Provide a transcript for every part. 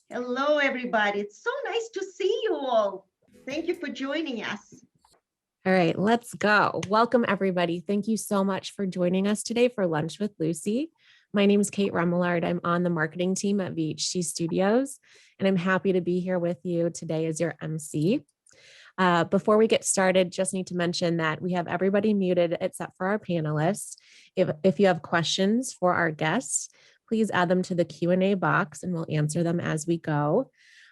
Hello, everybody. It's so nice to see you all. Thank you for joining us. All right, let's go. Welcome, everybody. Thank you so much for joining us today for Lunch with Lucy. My name is Kate Remillard. I'm on the marketing team at VHC Studios, and I'm happy to be here with you today as your MC. Before we get started, just need to mention that we have everybody muted except for our panelists. If you have questions for our guests, please add them to the Q&A box and we'll answer them as we go.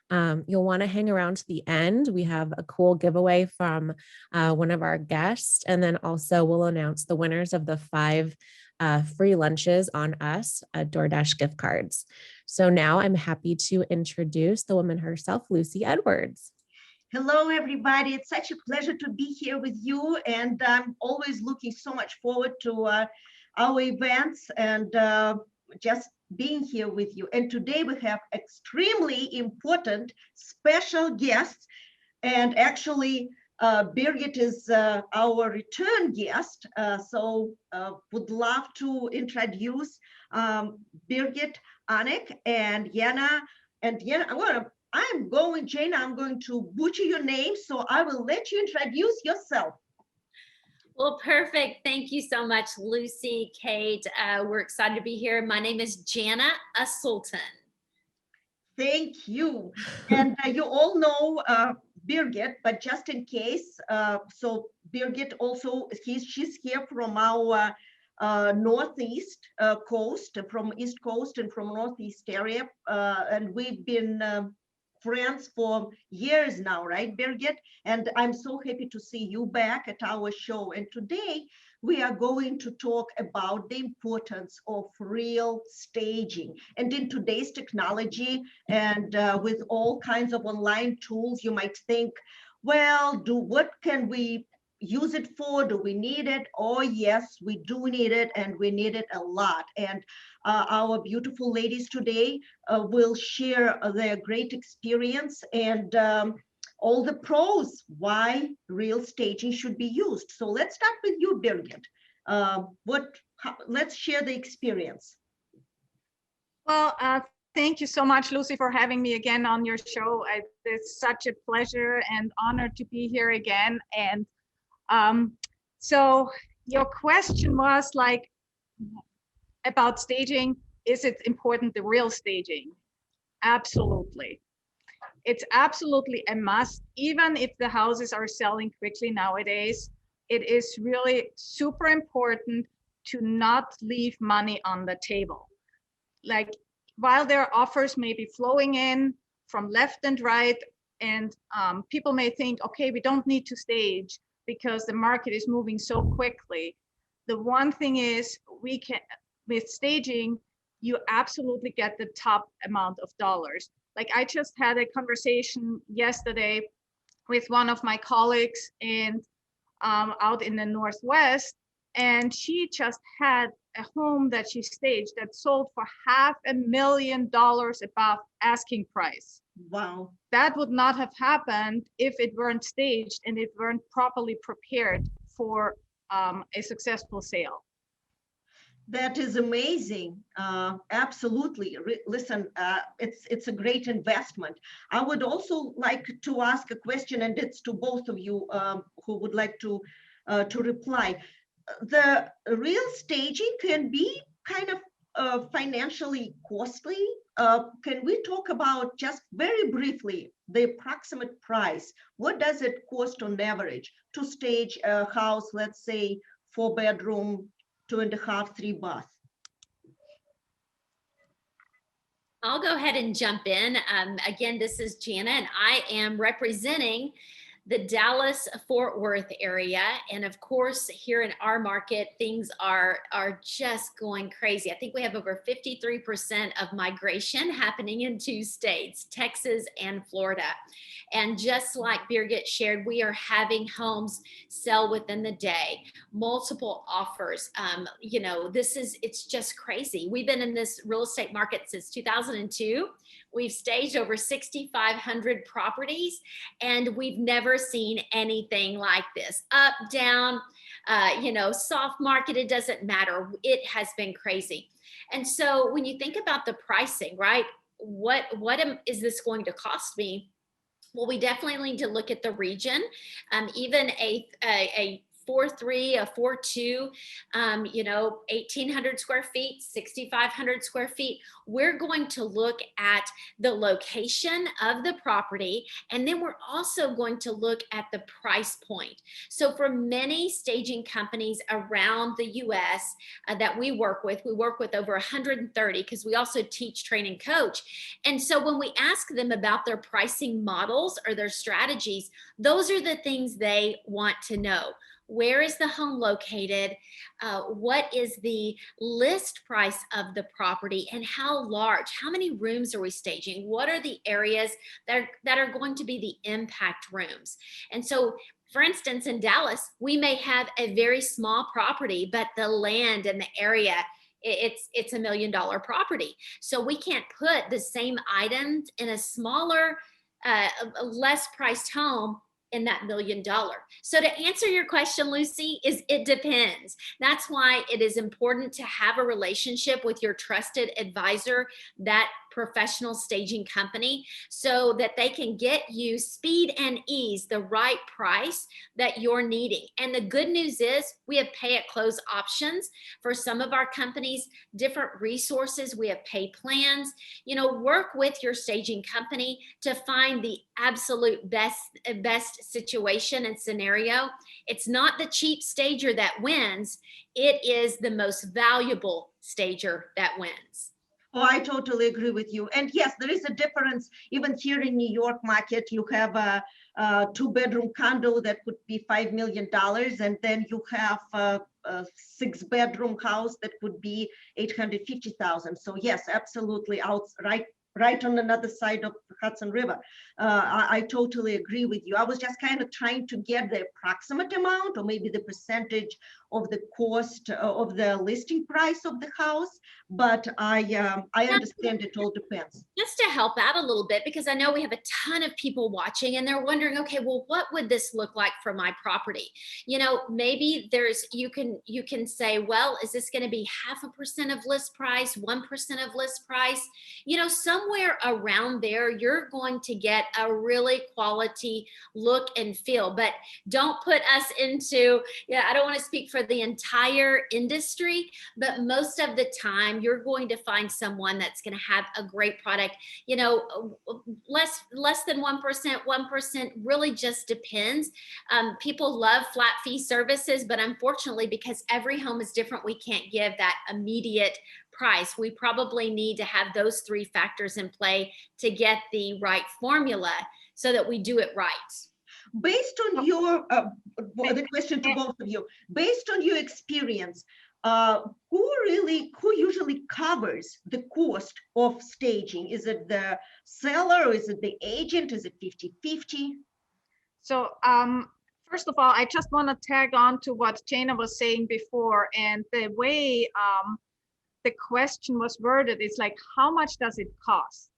You'll want to hang around to the end. We have a cool giveaway from one of our guests, and then also we'll announce the winners of the 5 free lunches on us, DoorDash gift cards. So now I'm happy to introduce the woman herself, Lucy Edwards. Hello, everybody. It's such a pleasure to be here with you, and I'm always looking so much forward to our events and just being here with you. And today we have extremely important special guests, and actually Birgit is our return guest, so would love to introduce Birgit Anich and Jana. And Jana, Jana, I'm going to butcher your name, so I will let you introduce yourself. Well, perfect. Thank you so much, Lucy, Kate. We're excited to be here. My name is Jana Uselton. Thank you. And you all know Birgit, but just in case, so Birgit also, she's here from our northeast coast, from East Coast and from Northeast area. And we've been friends for years now, right, Birgit? And I'm so happy to see you back at our show. And today we are going to talk about the importance of real staging. And in today's technology and with all kinds of online tools, you might think, well, what can we use it for? Do we need it? Oh, yes, we do need it, and we need it a lot. And our beautiful ladies today will share their great experience and all the pros why real staging should be used. So let's start with you, Birgit. Let's share the experience. Well, thank you so much, Lucy, for having me again on your show. It's such a pleasure and honor to be here again. And so your question was like about staging. Is it important, the real staging? Absolutely. It's absolutely a must. Even if the houses are selling quickly nowadays, it is really super important to not leave money on the table. Like, while their offers may be flowing in from left and right, and people may think, okay, we don't need to stage because the market is moving so quickly. The one thing is, we can, with staging, you absolutely get the top amount of dollars. Like, I just had a conversation yesterday with one of my colleagues and out in the Northwest, and she just had a home that she staged that sold for $500,000 above asking price. Wow. That would not have happened if it weren't staged and it weren't properly prepared for a successful sale. That is amazing. Absolutely. Listen, it's a great investment. I would also like to ask a question, and it's to both of you who would like to reply. The real staging can be kind of financially costly. Can we talk about, just very briefly, the approximate price? What does it cost on average to stage a house, let's say 4-bedroom, 2.5, 3 bath? I'll go ahead and jump in. Again, this is Jana, and I am representing the Dallas-Fort Worth area. And of course, here in our market, things are just going crazy. I think we have over 53% of migration happening in 2 states, Texas and Florida. And just like Birgit shared, we are having homes sell within the day, multiple offers. It's just crazy. We've been in this real estate market since 2002. We've staged over 6,500 properties, and we've never seen anything like this. Up, down, soft market, it doesn't matter. It has been crazy. And so when you think about the pricing, right? is this going to cost me? Well, we definitely need to look at the region. Even a 4.3, a 4.2, 1,800 square feet, 6,500 square feet. We're going to look at the location of the property, and then we're also going to look at the price point. So for many staging companies around the US that we work with over 130, because we also teach, train, and coach. And so when we ask them about their pricing models or their strategies, those are the things they want to know. Where is the home located? What is the list price of the property, and how large? How many rooms are we staging? What are the areas that are going to be the impact rooms? And so, for instance, in Dallas, we may have a very small property, but the land and the area, it's $1 million property. So we can't put the same items in a smaller, less priced home in that $1 million. So to answer your question, Lucy, is it depends. That's why it is important to have a relationship with your trusted advisor, that professional staging company, so that they can get you speed and ease, the right price that you're needing. And the good news is we have pay at close options for some of our companies, different resources. We have pay plans. Work with your staging company to find the absolute best situation and scenario. It's not the cheap stager that wins. It is the most valuable stager that wins. Oh, I totally agree with you. And yes, there is a difference. Even here in New York market, you have a 2-bedroom condo that could be $5 million. And then you have a 6-bedroom house that could be $850,000. So yes, absolutely. Right on another side of the Hudson River. I totally agree with you. I was just kind of trying to get the approximate amount, or maybe the percentage of the cost of the listing price of the house, but I understand it all depends. Just to help out a little bit, because I know we have a ton of people watching and they're wondering, okay, well, what would this look like for my property? Maybe you can say, well, is this going to be 0.5% of list price, 1% of list price? Somewhere around there, you're going to get a really quality look and feel. But don't put us into, I don't want to speak for the entire industry, but most of the time you're going to find someone that's going to have a great product. Less than 1% really just depends. People love flat fee services, but unfortunately, because every home is different, we can't give that immediate price. We probably need to have those 3 factors in play to get the right formula so that we do it right. Based on your, the question to both of you, based on your experience, who usually covers the cost of staging? Is it the seller, or is it the agent? Is it 50-50? So first of all, I just want to tag on to what Jana was saying before, and the way the question was worded, it's like, how much does it cost?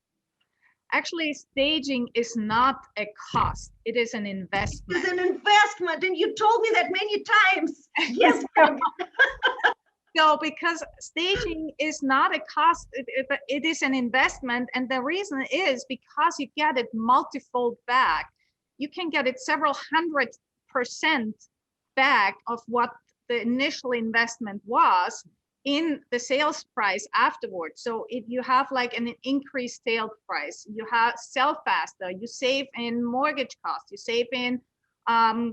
Actually, staging is not a cost. It is an investment. It's an investment, and you told me that many times. Yes. So because staging is not a cost, it is an investment. And the reason is because you get it multifold back. You can get it several 100% back of what the initial investment was in the sales price afterwards. So if you have like an increased sale price, you sell faster, you save in mortgage costs, you save in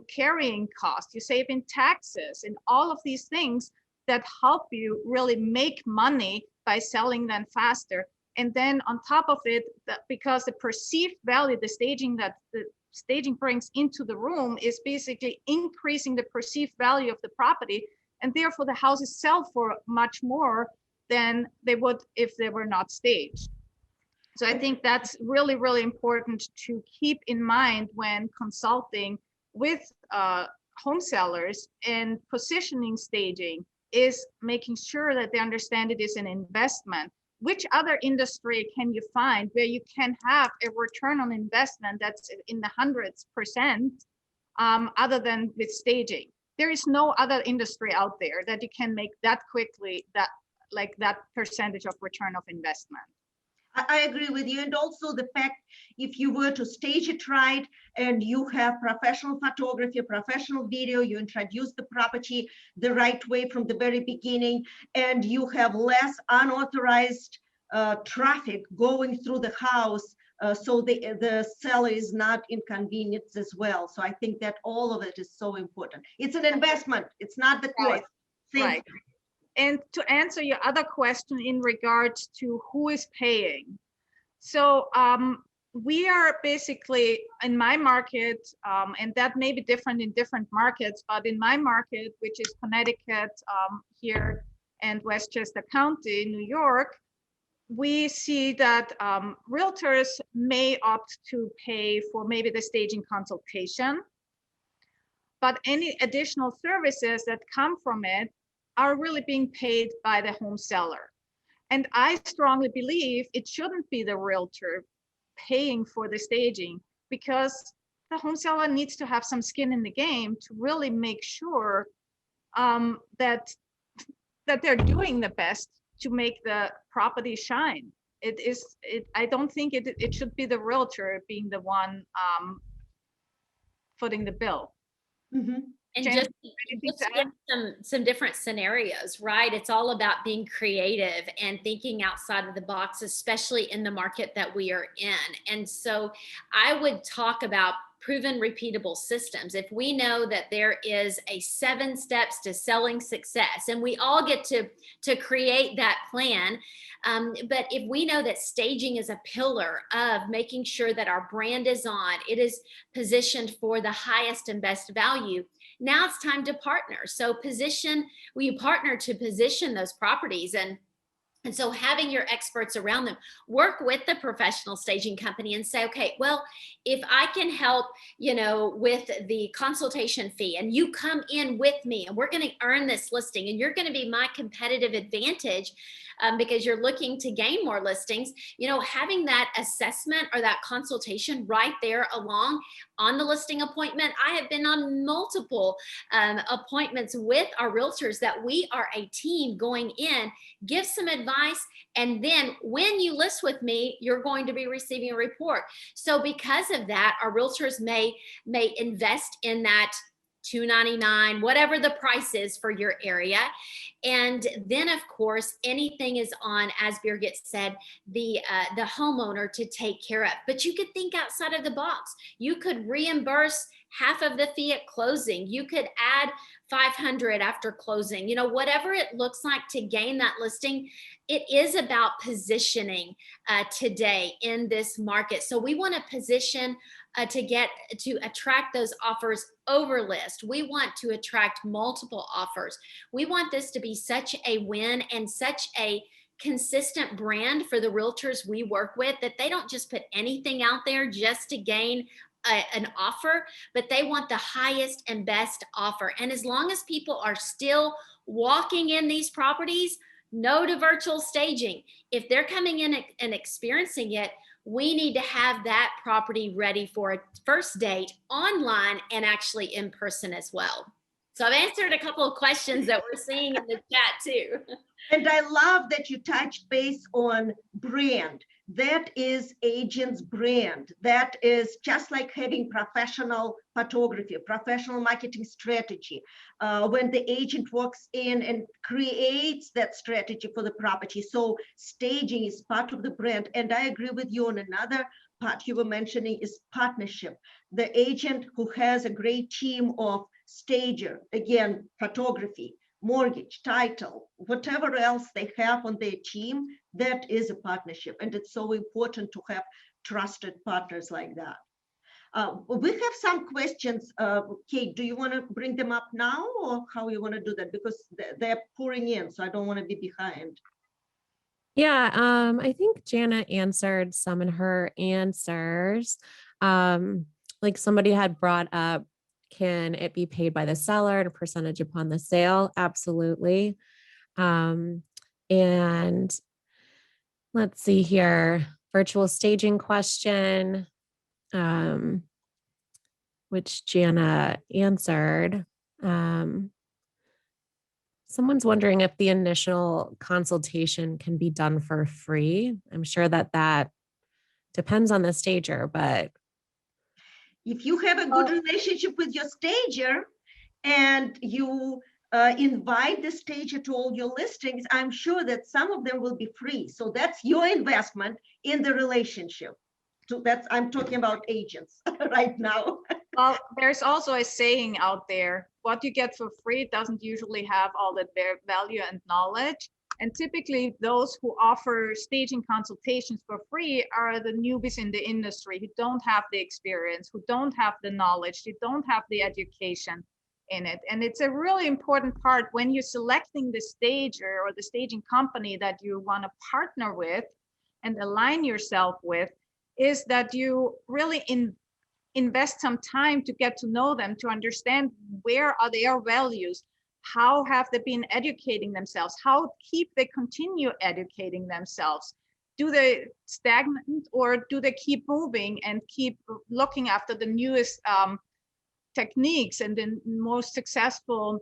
carrying costs, you save in taxes, and all of these things that help you really make money by selling them faster. And then on top of it, because the perceived value, the staging brings into the room is basically increasing the perceived value of the property, and therefore the houses sell for much more than they would if they were not staged. So I think that's really, really important to keep in mind when consulting with home sellers, and positioning staging is making sure that they understand it is an investment. Which other industry can you find where you can have a return on investment that's in the 100% other than with staging? There is no other industry out there that you can make that quickly, that percentage of return of investment. I agree with you. And also the fact, if you were to stage it right and you have professional photography, professional video, you introduce the property the right way from the very beginning, and you have less unauthorized traffic going through the house, so the seller is not inconvenienced as well. So I think that all of it is so important. It's an investment. It's not the cost. Right. And to answer your other question in regards to who is paying. So we are basically in my market, and that may be different in different markets, but in my market, which is Connecticut here and Westchester County, New York, we see that realtors may opt to pay for maybe the staging consultation, but any additional services that come from it are really being paid by the home seller. And I strongly believe it shouldn't be the realtor paying for the staging, because the home seller needs to have some skin in the game to really make sure that they're doing the best to make the property shine. I don't think it should be the realtor being the one footing the bill. Mm-hmm. And Jan, just anything to to give some different scenarios, right? It's all about being creative and thinking outside of the box, especially in the market that we are in. And so I would talk about proven repeatable systems. If we know that there is a 7 steps to selling success, and we all get to create that plan, but if we know that staging is a pillar of making sure that our brand is on, it is positioned for the highest and best value, now it's time to partner. So we partner to position those properties. And so having your experts around them, work with the professional staging company and say, okay, well, if I can help, with the consultation fee, and you come in with me and we're going to earn this listing, and you're going to be my competitive advantage, because you're looking to gain more listings, having that assessment or that consultation right there along on the listing appointment. I have been on multiple appointments with our realtors that we are a team going in, give some advice, and then when you list with me, you're going to be receiving a report. So because of that, our realtors may invest in that $299, whatever the price is for your area. And then of course, anything is on, as Birgit said, the homeowner to take care of. But you could think outside of the box. You could reimburse half of the fee at closing. You could add $500 after closing, whatever it looks like to gain that listing. It is about positioning today in this market. So we want to position to attract those offers over list. We want to attract multiple offers. We want this to be such a win and such a consistent brand for the realtors we work with, that they don't just put anything out there just to gain an offer, but they want the highest and best offer. And as long as people are still walking in these properties, no to virtual staging. If they're coming in and experiencing it, we need to have that property ready for a first date online and actually in person as well. So I've answered a couple of questions that we're seeing in the chat too. And I love that you touched base on brand. That is agent's brand. That is just like having professional photography, professional marketing strategy. When the agent walks in and creates that strategy for the property. So staging is part of the brand. And I agree with you on another part you were mentioning is partnership. The agent who has a great team of stager, again, photography, mortgage, title, whatever else they have on their team, that is a partnership. And it's so important to have trusted partners like that. We have some questions. Kate, do you want to bring them up now, or how you want to do that? Because they're pouring in, so I don't want to be behind. Yeah, I think Jana answered some in her answers. Like somebody had brought up, can it be paid by the seller and a percentage upon the sale? Absolutely. And let's see here, virtual staging question, which Jana answered. Someone's wondering if the initial consultation can be done for free. I'm sure that depends on the stager, but If you have a good relationship with your stager and you invite the stager to all your listings, I'm sure that some of them will be free. So that's your investment in the relationship. So I'm talking about agents right now. Well, there's also a saying out there, what you get for free doesn't usually have all the value and knowledge. And typically those who offer staging consultations for free are the newbies in the industry who don't have the experience, who don't have the knowledge, who don't have the education in it. And it's a really important part when you're selecting the stager or the staging company that you want to partner with and align yourself with, is that you really invest some time to get to know them, to understand where are their values, how have they been educating themselves, how keep they continue educating themselves, do they stagnant or do they keep moving and keep looking after the newest techniques and the most successful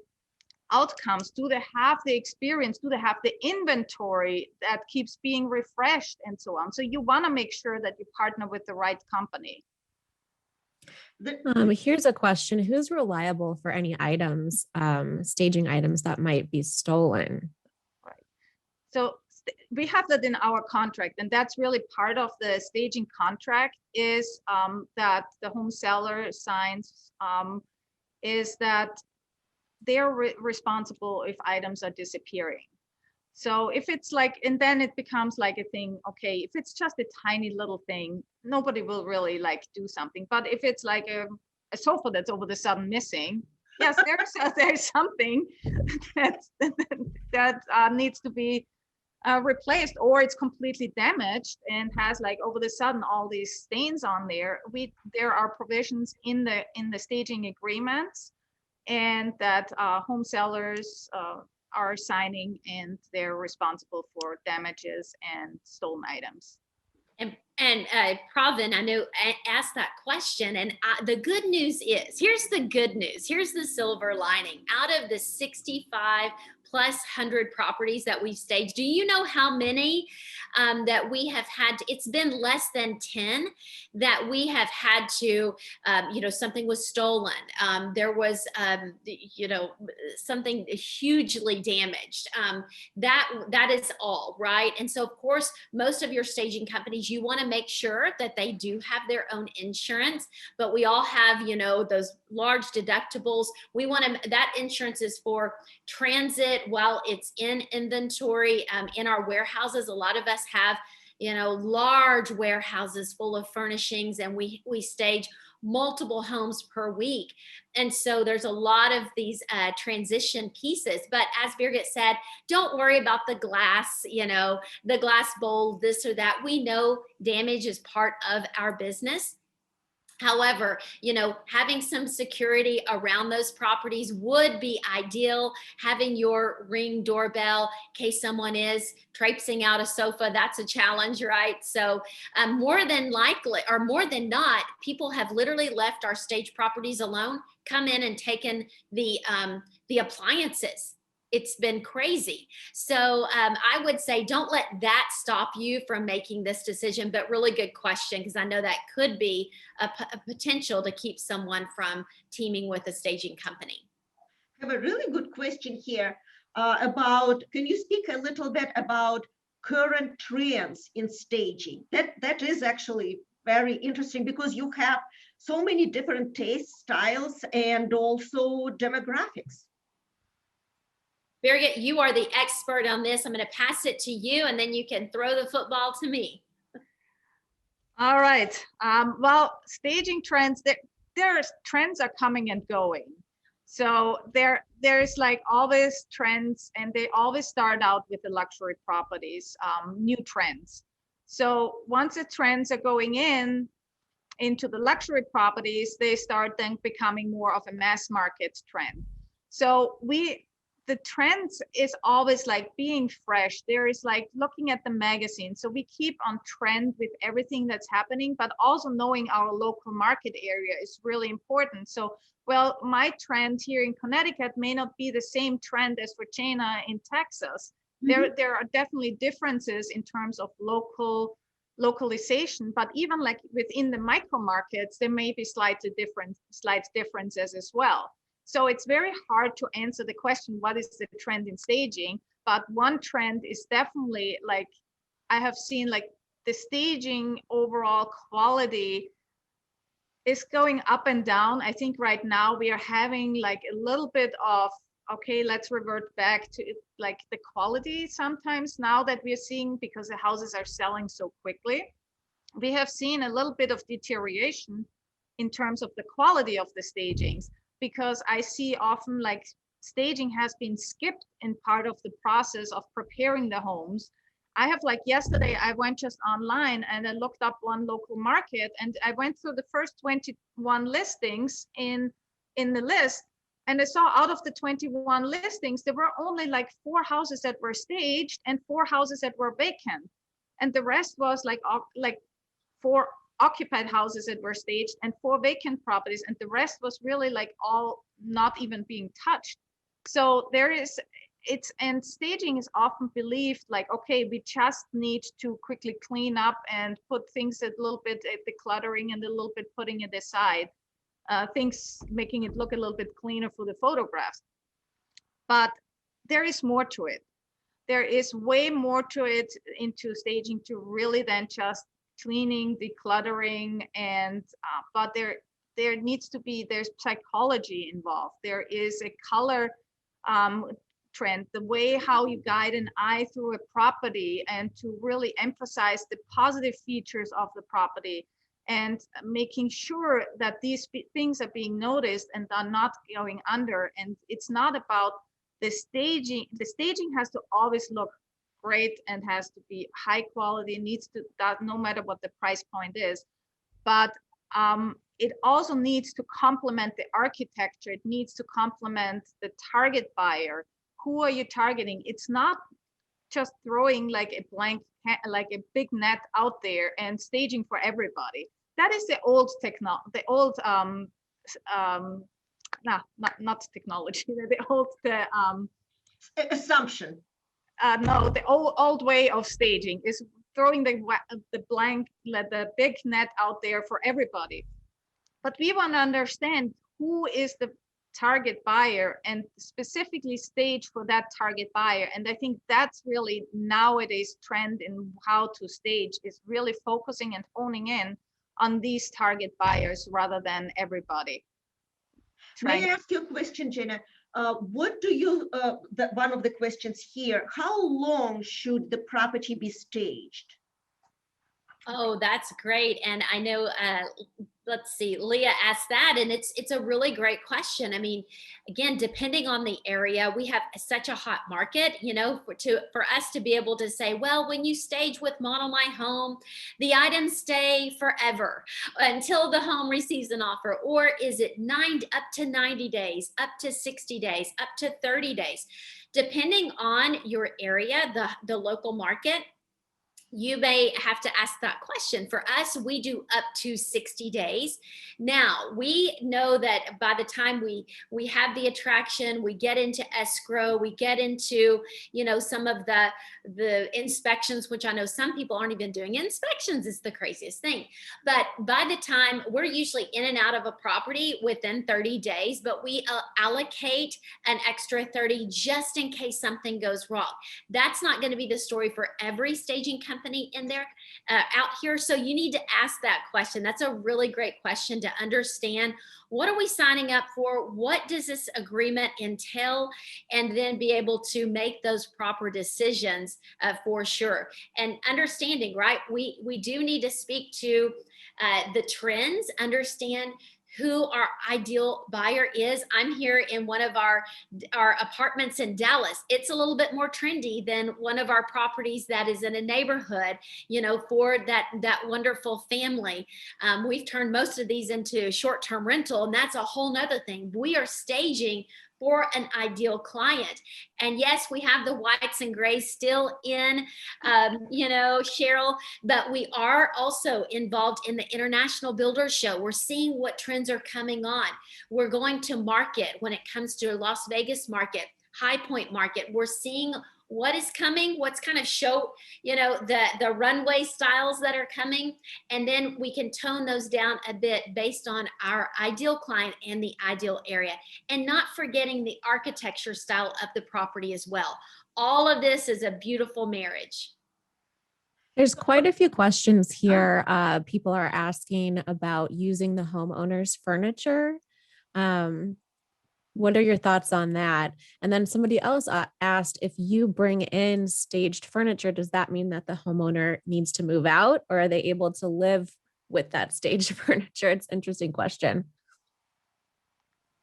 outcomes, do they have the experience, do they have the inventory that keeps being refreshed and so on. So you want to make sure that you partner with the right company. Here's a question. Who's reliable for any items, staging items that might be stolen? Right. So we have that in our contract, and that's really part of the staging contract is that the home seller signs is that they're responsible if items are disappearing. So if it's like, and then it becomes like a thing, okay, if it's just a tiny little thing, nobody will really like do something. But if it's like a sofa that's all of a sudden missing, yes, there's something that needs to be replaced, or it's completely damaged and has like over the sudden all these stains on there. There are provisions in the staging agreements, and that home sellers are signing, and they're responsible for damages and stolen items. And Pravin, I know, asked that question. And the good news is, here's the good news. Here's the silver lining. Out of the 65 plus 100 properties that we've staged, do you know how many that we have had? It's been less than 10 that we have had to, something was stolen. There was, something hugely damaged. That is all, right? And so, of course, most of your staging companies, you want to make sure that they do have their own insurance, but we all have, those large deductibles. We want to, that insurance is for transit while it's in inventory. In our warehouses, a lot of us have, large warehouses full of furnishings, and we stage multiple homes per week. And so there's a lot of these transition pieces. But as Birgit said, don't worry about the glass, the glass bowl, this or that. We know damage is part of our business. However, having some security around those properties would be ideal. Having your Ring doorbell in case someone is traipsing out a sofa, that's a challenge, right? So more than likely, or more than not, people have literally left our stage properties alone, come in and taken the appliances. It's been crazy. So I would say don't let that stop you from making this decision, but really good question, because I know that could be a potential to keep someone from teaming with a staging company. I have a really good question here about, can you speak a little bit about current trends in staging? That is actually very interesting, because you have so many different tastes, styles, and also demographics. Birgit, you are the expert on this. I'm going to pass it to you, and then you can throw the football to me. All right. Well, staging trends, trends are coming and going. So there's like always trends, and they always start out with the luxury properties, new trends. So once the trends are going into the luxury properties, they start then becoming more of a mass market trend. So the trends is always like being fresh. There is like looking at the magazine. So we keep on trend with everything that's happening, but also knowing our local market area is really important. So, well, my trend here in Connecticut may not be the same trend as for Jana in Texas. There are definitely differences in terms of localization, but even like within the micro markets, there may be slight differences as well. So it's very hard to answer the question, what is the trend in staging? But one trend is definitely like, I have seen like the staging overall quality is going up and down. I think right now we are having like a little bit of, okay, let's revert back to like the quality sometimes now that we're seeing, because the houses are selling so quickly. We have seen a little bit of deterioration in terms of the quality of the stagings, because I see often like staging has been skipped in part of the process of preparing the homes. I have like yesterday, I went just online and I looked up one local market, and I went through the first 21 listings in the list. And I saw out of the 21 listings, there were only like 4 houses that were staged and 4 houses that were vacant. And the rest was like 4 occupied houses that were staged and 4 vacant properties, and the rest was really like all not even being touched. So there is, and staging is often believed like, okay, we just need to quickly clean up and put things a little bit at the cluttering and a little bit putting it aside, things making it look a little bit cleaner for the photographs. But there is more to it. There is way more to it into staging to really than just cleaning, decluttering, and but there needs to be, there's psychology involved. There is a color trend, the way how you guide an eye through a property and to really emphasize the positive features of the property, and making sure that these things are being noticed and are not going under. And it's not about the staging. The staging has to always look great and has to be high quality, needs to, that no matter what the price point is. But it also needs to complement the architecture. It needs to complement the target buyer. Who are you targeting? It's not just throwing like a blank, like a big net out there and staging for everybody. That is the old not technology, the old assumption. No, the old way of staging is throwing the big net out there for everybody. But we want to understand who is the target buyer and specifically stage for that target buyer. And I think that's really nowadays trend in how to stage, is really focusing and honing in on these target buyers rather than everybody. May I ask you a question, Jana? What do you, one of the questions here, how long should the property be staged? Oh, that's great. And I know, let's see, Leah asked that, and it's a really great question. I mean, again, depending on the area, we have such a hot market, you know, for us to be able to say, well, when you stage with Model My Home, the items stay forever until the home receives an offer, or is it up to 90 days, up to 60 days, up to 30 days, depending on your area, the local market. You may have to ask that question. For us, we do up to 60 days. Now, we know that by the time we have the attraction, we get into escrow, we get into, you know, some of the inspections, which I know some people aren't even doing inspections. Is the craziest thing. But by the time, we're usually in and out of a property within 30 days, but we allocate an extra 30 just in case something goes wrong. That's not going to be the story for every staging company in there out here. So you need to ask that question. That's a really great question to understand. What are we signing up for? What does this agreement entail? And then be able to make those proper decisions for sure. And understanding, right? We do need to speak to the trends, understand who our ideal buyer is. I'm here in one of our apartments in Dallas. It's a little bit more trendy than one of our properties that is in a neighborhood, you know, for that wonderful family. We've turned most of these into short-term rental, and that's a whole nother thing. We are staging for an ideal client. And yes, we have the whites and grays still in, you know, Cheryl, but we are also involved in the International Builders Show. We're seeing what trends are coming on. We're going to market when it comes to Las Vegas market, High Point market. We're seeing what is coming, what's kind of show, you know, the runway styles that are coming, and then we can tone those down a bit based on our ideal client and the ideal area, and not forgetting the architecture style of the property as well. All of this is a beautiful marriage. There's quite a few questions here. People are asking about using the homeowner's furniture. What are your thoughts on that? And then somebody else asked, if you bring in staged furniture, does that mean that the homeowner needs to move out, or are they able to live with that staged furniture? It's an interesting question.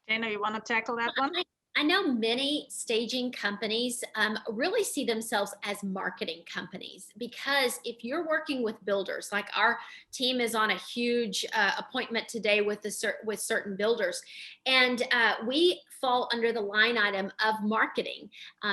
Jana, you want to tackle that one? I know many staging companies really see themselves as marketing companies, because if you're working with builders, like our team is on a huge appointment today with certain builders, and we fall under the line item of marketing.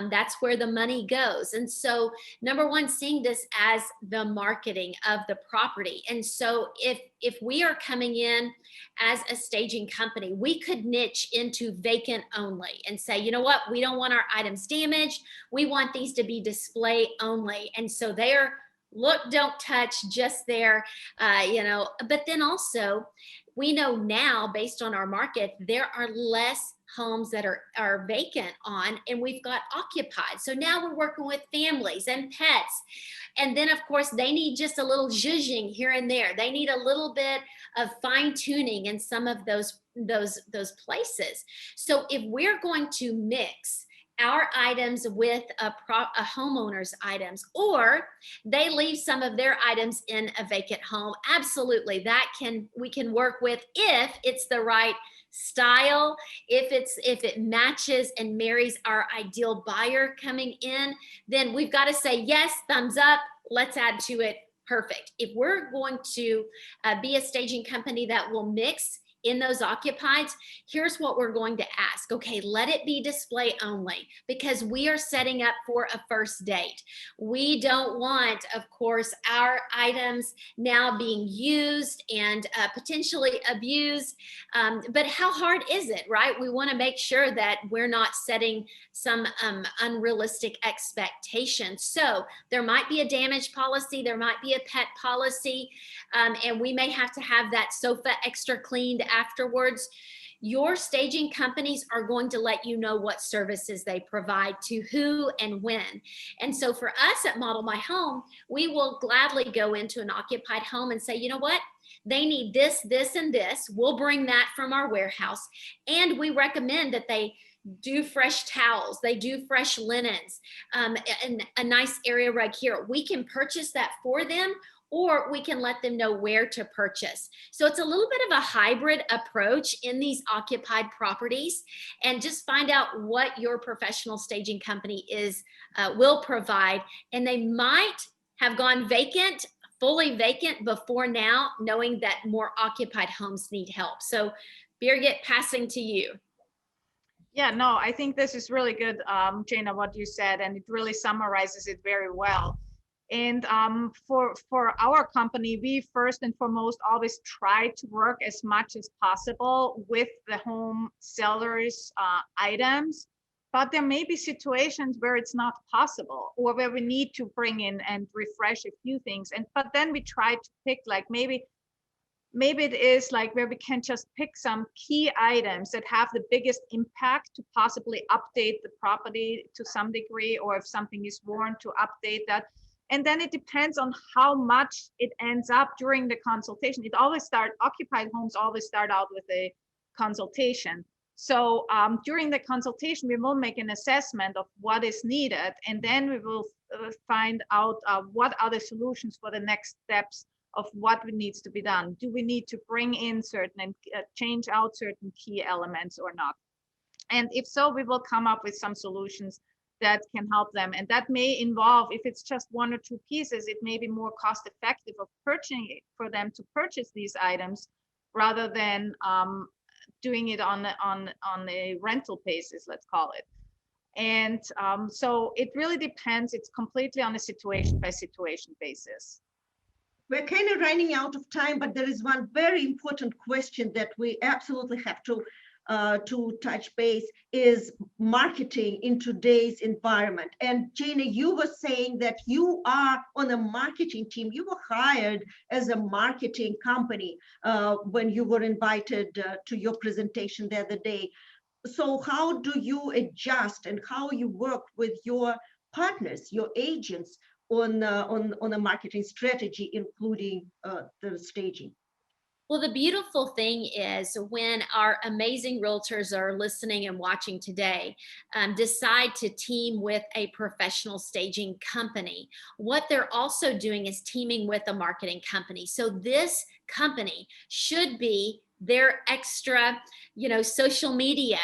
That's where the money goes. And so number one, seeing this as the marketing of the property. And so if we are coming in as a staging company, we could niche into vacant only and say, you know what, we don't want our items damaged. We want these to be display only. And so they're look, don't touch, just there, you know. But then also, we know now, based on our market, there are less homes that are vacant on, and we've got occupied. So now we're working with families and pets. And then of course they need just a little zhuzhing here and there. They need a little bit of fine tuning in some of those places. So if we're going to mix our items with a homeowner's items, or they leave some of their items in a vacant home, absolutely, we can work with if it's the right style, if it matches and marries our ideal buyer coming in, then we've got to say yes, thumbs up, let's add to it. Perfect. If we're going to be a staging company that will mix in those occupieds, here's what we're going to ask. Okay, let it be display only, because we are setting up for a first date. We don't want, of course, our items now being used and potentially abused. But how hard is it, right? We want to make sure that we're not setting some unrealistic expectations. So there might be a damage policy, there might be a pet policy, and we may have to have that sofa extra cleaned afterwards. Your staging companies are going to let you know what services they provide to who and when. And so for us at Model My Home, we will gladly go into an occupied home and say, you know what? They need this, this, and this. We'll bring that from our warehouse. And we recommend that they do fresh towels, they do fresh linens, and a nice area rug here. We can purchase that for them, or we can let them know where to purchase. So it's a little bit of a hybrid approach in these occupied properties, and just find out what your professional staging company will provide. And they might have gone vacant, fully vacant before now, knowing that more occupied homes need help. So Birgit, passing to you. Yeah, no, I think this is really good, Jana, what you said, and it really summarizes it very well. And for our company, we first and foremost always try to work as much as possible with the home sellers' items, but there may be situations where it's not possible, or where we need to bring in and refresh a few things. But then we try to pick, like, maybe it is like where we can just pick some key items that have the biggest impact to possibly update the property to some degree, or if something is worn, to update that. And then it depends on how much it ends up during the consultation. Occupied homes always start out with a consultation. So during the consultation, we will make an assessment of what is needed, and then we will find out what are the solutions for the next steps of what needs to be done. Do we need to bring in certain and change out certain key elements or not? And if so, we will come up with some solutions that can help them. And that may involve, if it's just one or two pieces, it may be more cost effective of purchasing it for them to purchase these items, rather than doing it on a rental basis, let's call it. And so it really depends. It's completely on a situation by situation basis. We're kind of running out of time, but there is one very important question that we absolutely have to touch base, is marketing in today's environment. And Jana, you were saying that you are on a marketing team. You were hired as a marketing company when you were invited to your presentation the other day. So how do you adjust and how you work with your partners, your agents, on a marketing strategy, including the staging? Well, the beautiful thing is when our amazing realtors are listening and watching today, decide to team with a professional staging company, what they're also doing is teaming with a marketing company. So this company should be their extra, social media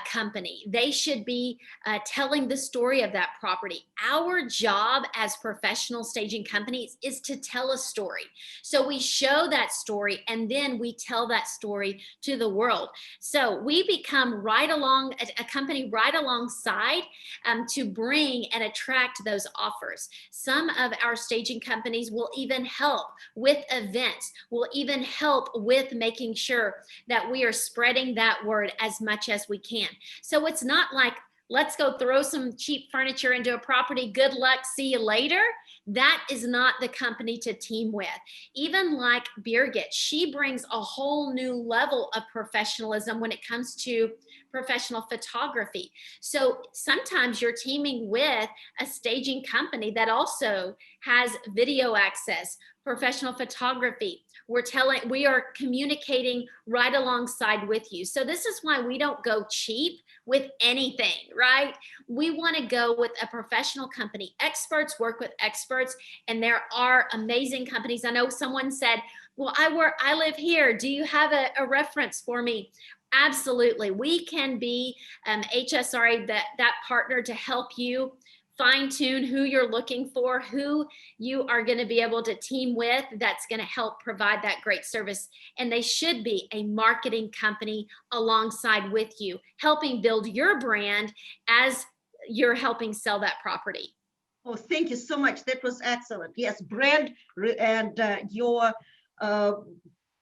company. They should be telling the story of that property. Our job as professional staging companies is to tell a story. So we show that story and then we tell that story to the world. So we become a company right alongside to bring and attract those offers. Some of our staging companies will even help with events, will even help with making sure that we are spreading that word as much as we can. So it's not like, let's go throw some cheap furniture into a property, good luck, see you later. That is not the company to team with. Even like Birgit, she brings a whole new level of professionalism when it comes to professional photography. So sometimes you're teaming with a staging company that also has video access, professional photography. We are communicating right alongside with you. So this is why we don't go cheap with anything, right? We want to go with a professional company. Experts work with experts, and there are amazing companies. I know someone said, well, I live here. Do you have a reference for me? Absolutely. We can be HSRA, that partner to help you fine tune who you're looking for, who you are going to be able to team with that's going to help provide that great service. And they should be a marketing company alongside with you, helping build your brand as you're helping sell that property. Oh, thank you so much. That was excellent. Yes, brand and your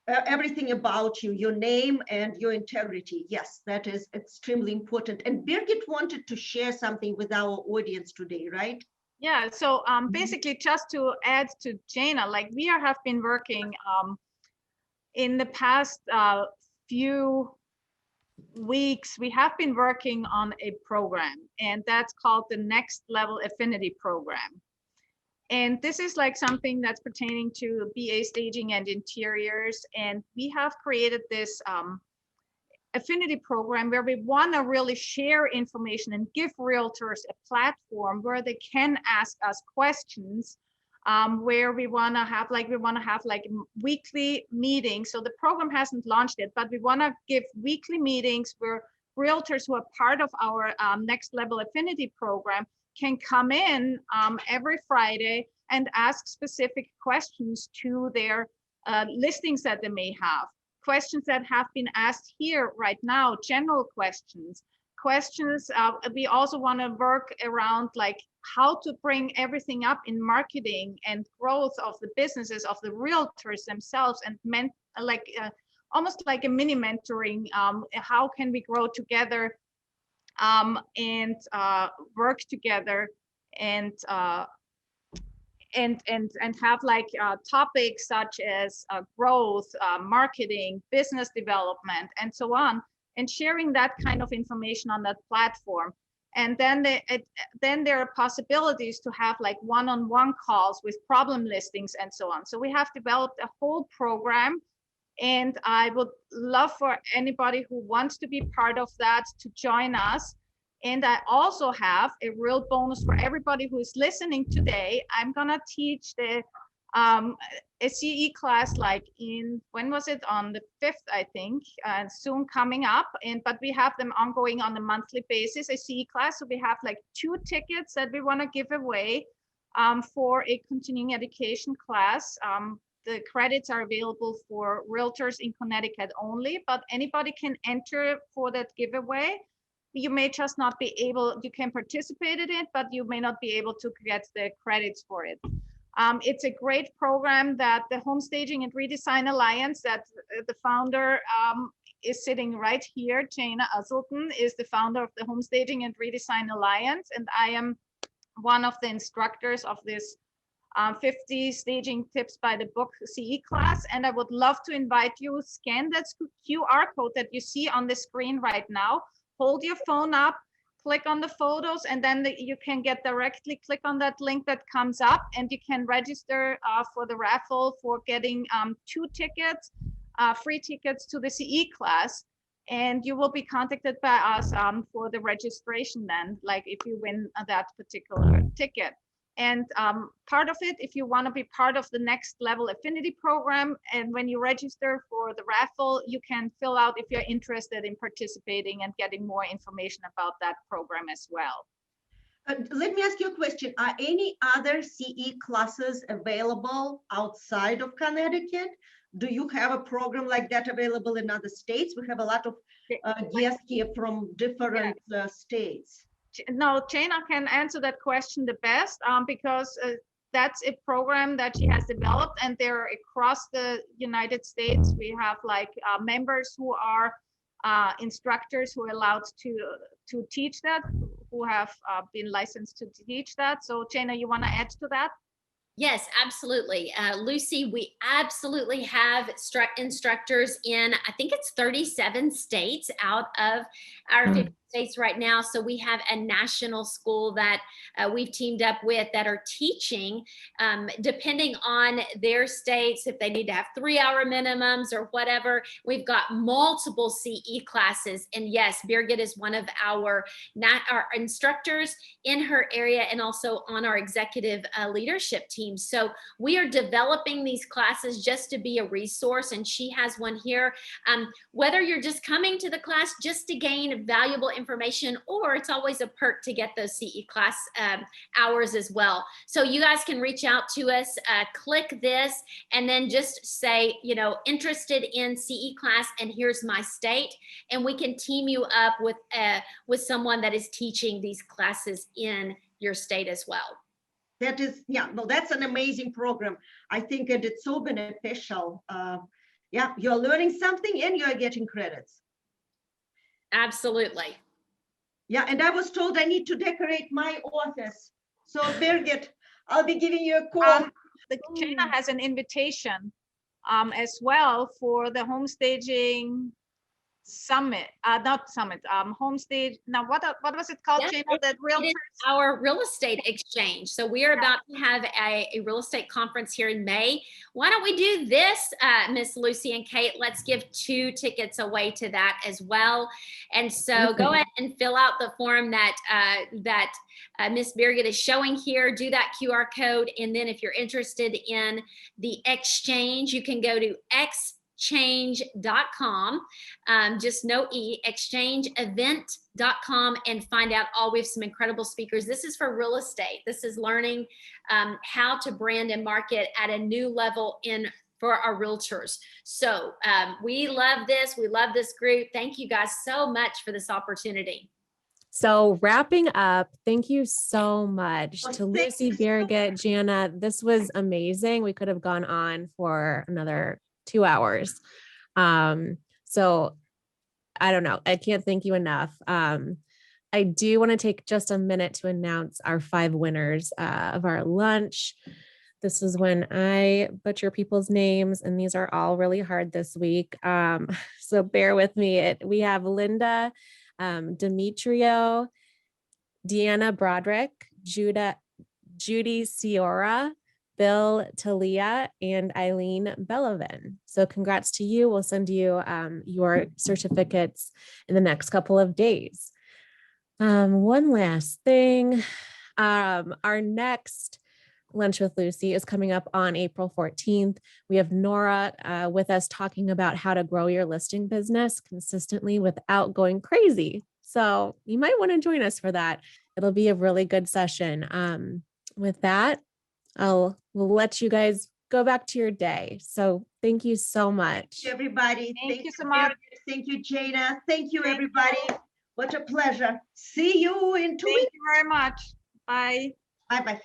everything about you, your name and your integrity. Yes, that is extremely important. And Birgit wanted to share something with our audience today, right? Yeah, so basically just to add to Jana, like we have been working in the past few weeks, we have been working on a program, and that's called the Next Level Affinity Program. And this is like something that's pertaining to B.A. staging and interiors. And we have created this affinity program where we want to really share information and give realtors a platform where they can ask us questions, where we want to have like weekly meetings. So the program hasn't launched yet, but we want to give weekly meetings where realtors who are part of our Next Level Affinity Program can come in every Friday and ask specific questions to their listings that they may have. Questions that have been asked here right now, general questions. We also want to work around like how to bring everything up in marketing and growth of the businesses of the realtors themselves, and almost like a mini mentoring. How can we grow together and work together and have like topics such as growth, marketing, business development, and so on, and sharing that kind of information on that platform. And then there are possibilities to have like one-on-one calls with problem listings and so on. So we have developed a whole program, and I would love for anybody who wants to be part of that to join us. And I also have a real bonus for everybody who is listening today. I'm gonna teach the a CE class like when was it, on the 5th, I think, soon coming up. But we have them ongoing on a monthly basis, a CE class. So we have like 2 tickets that we want to give away for a continuing education class. the credits are available for realtors in Connecticut only, but anybody can enter for that giveaway. You may just not be able, you can participate in it, but you may not be able to get the credits for it. It's a great program that the Home Staging and Redesign Alliance, that the founder is sitting right here. Jana Uselton is the founder of the Home Staging and Redesign Alliance, and I am one of the instructors of this 50 staging tips by the book CE class. And I would love to invite you, scan that QR code that you see on the screen right now, hold your phone up, click on the photos, and then you can get directly click on that link that comes up, and you can register for the raffle for getting 2 tickets, free tickets to the CE class. And you will be contacted by us for the registration then, like if you win that particular ticket. And part of it, if you want to be part of the next level affinity program, and when you register for the raffle, you can fill out if you're interested in participating and getting more information about that program as well. Let me ask you a question. Are any other CE classes available outside of Connecticut? Do you have a program like that available in other states? We have a lot of guests here from different states. No, Jana can answer that question the best because that's a program that she has developed, and they're across the United States. We have like members who are instructors who are allowed to teach that, who have been licensed to teach that. So Jana, you want to add to that? Yes, absolutely. Lucy, we absolutely have instructors in, I think it's 37 states out of our 50 states right now. So we have a national school that we've teamed up with that are teaching, depending on their states, if they need to have 3-hour minimums or whatever. We've got multiple CE classes. And yes, Birgit is one of our instructors in her area and also on our executive leadership team. So we are developing these classes just to be a resource, and she has one here. Whether you're just coming to the class just to gain valuable information, or it's always a perk to get those CE class hours as well. So you guys can reach out to us, click this, and then just say, you know, interested in CE class, and here's my state, and we can team you up with someone that is teaching these classes in your state as well. That is, yeah, no, that's an amazing program. I think that it's so beneficial. Yeah, you're learning something and you're getting credits. Absolutely. Yeah, and I was told I need to decorate my office. So Birgit, I'll be giving you a call. Jana has an invitation as well for the home staging summit, not summit, home stage. Now, what was it called, Yes, Jana? That it is our real estate exchange. So we are about to have a real estate conference here in May. Why don't we do this, Miss Lucy and Kate? Let's give 2 tickets away to that as well. And so go ahead and fill out the form that Miss Birgit is showing here. Do that QR code, and then if you're interested in the exchange, you can go to exchange.com, just no E, exchangeevent.com, and find out we have some incredible speakers. This is for real estate. This is learning how to brand and market at a new level for our realtors. So we love this. We love this group. Thank you guys so much for this opportunity. So wrapping up, thank you so much to Lucy, Birgit, Jana. This was amazing. We could have gone on for another 2 hours. So I don't know. I can't thank you enough. I do want to take just a minute to announce our 5 winners of our lunch. This is when I butcher people's names, and these are all really hard this week. So bear with me. We have Linda Demetrio, Deanna Broderick, Judy Ciora, Bill Talia, and Eileen Bellavin. So congrats to you. We'll send you your certificates in the next couple of days. One last thing. Our next Lunch with Lucy is coming up on April 14th. We have Nora with us talking about how to grow your listing business consistently without going crazy. So you might want to join us for that. It'll be a really good session. With that, we'll let you guys go back to your day. So thank you so much. Everybody. Thank you so much. Birgit. Thank you, Jana. Thank you, Thank everybody. What a pleasure. See you in 2 Thank weeks. you very much. Bye. Bye-bye.